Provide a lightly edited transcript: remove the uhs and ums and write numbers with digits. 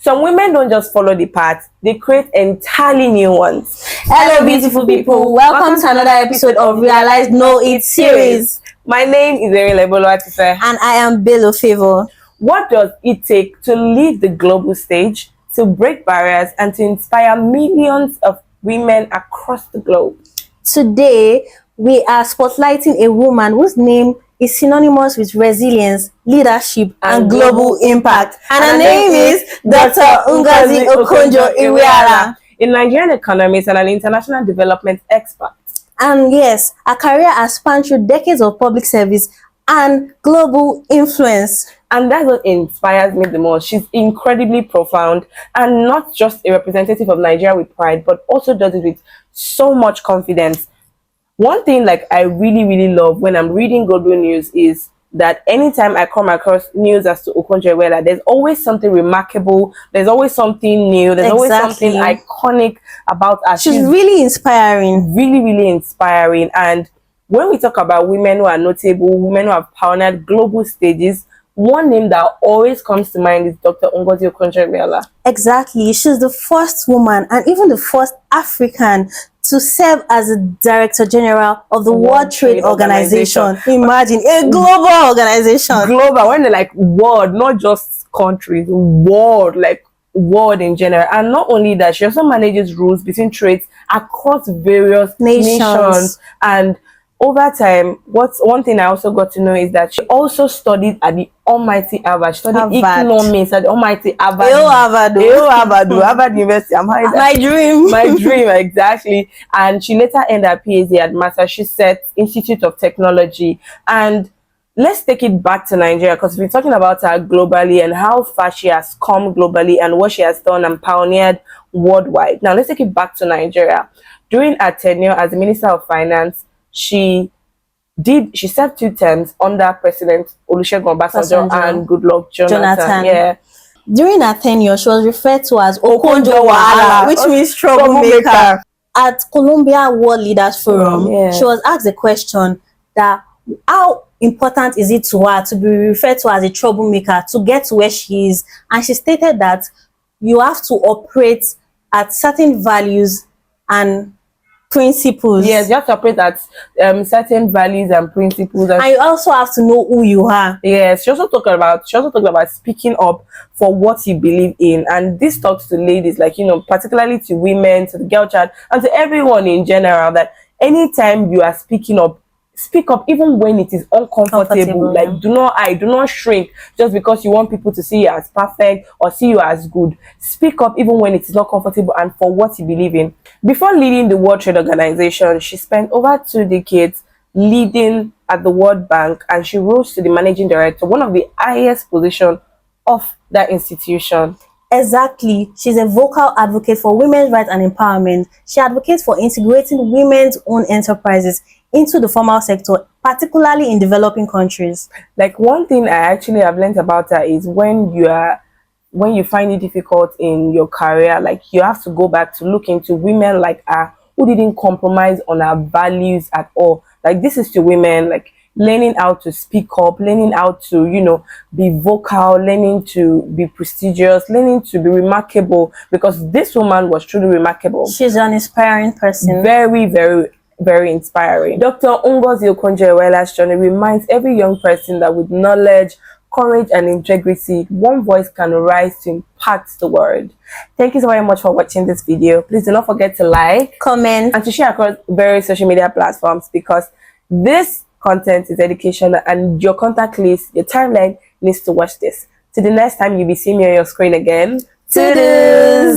Some women don't just follow the path, they create entirely new ones. Hello, beautiful people. Welcome to another episode of Rhealyz Know It series. My name is Rhealyz Africa. And I am Bello Favor. What does it take to lead the global stage, to break barriers, and to inspire millions of women across the globe? Today, we are spotlighting a woman whose name is synonymous with resilience, leadership, and global impact. And her name is Dr. Ngozi Okonjo-Iweala, a Nigerian economist and an international development expert. And yes, her career has spanned through decades of public service and global influence. And that's what inspires me the most. She's incredibly profound and not just a representative of Nigeria with pride, but also does it with so much confidence. One thing I really love when I'm reading global news is that anytime I come across news as to Okonjo-Iweala, there's always something remarkable, there's always something new, there's always something iconic about her. She's really inspiring. Really inspiring. And when we talk about women who are notable, women who have pioneered global stages, one name that always comes to mind is Dr. Ngozi Okonjo-Iweala. Exactly. She's the first woman and even the first African to serve as a Director General of the World Trade Organization. Imagine, a global organization. Global, when they're like world, not just countries, world, like world in general. And not only that, she also manages rules between trades across various nations. And over time, one thing I also got to know is that she also studied at the almighty Harvard. She studied economics at the almighty Harvard. Harvard University. My dream, exactly. And she later earned her PhD at Massachusetts Institute of Technology. And let's take it back to Nigeria, because we're talking about her globally and how far she has come globally and what she has done and pioneered worldwide. Now, let's take it back to Nigeria. During her tenure as the Minister of Finance, she served 2 terms under President Olusegun Obasanjo and Goodluck Jonathan. Yeah. During her tenure, she was referred to as Okonjo-Iweala, which means troublemaker. At Columbia World Leaders Forum, she was asked the question that how important is it to her to be referred to as a troublemaker to get to where she is, and she stated that you have to operate at certain values and principles. Yes, you have to operate at certain values and principles, and you also have to know who you are. Yes, she also talked about speaking up for what you believe in, and this talks to ladies, particularly to women, to the girl child, and to everyone in general, that anytime you are speaking up, speak up even when it is uncomfortable. Do not shrink just because you want people to see you as perfect or see you as good. Speak up even when it is not comfortable and for what you believe in. Before leading the World Trade Organization, she spent over 2 decades leading at the World Bank, and she rose to the managing director, one of the highest positions of that institution. Exactly. She's a vocal advocate for women's rights and empowerment. She advocates for integrating women's own enterprises into the formal sector, particularly in developing countries. One thing I actually have learned about her is when you find it difficult in your career, you have to go back to look into women like her who didn't compromise on her values at all. This is to women, learning how to speak up, learning how to, be vocal, learning to be prestigious, learning to be remarkable, because this woman was truly remarkable. She's an inspiring person. Very inspiring. Dr. Ngozi Okonjo-Iweala's journey reminds every young person that with knowledge, courage, and integrity, one voice can rise to impact the world. Thank you so very much for watching this video. Please do not forget to like, comment, and to share across various social media platforms, because this content is educational and your contact list, your timeline needs to watch this. Till the next time you be seeing me on your screen again. Toodles!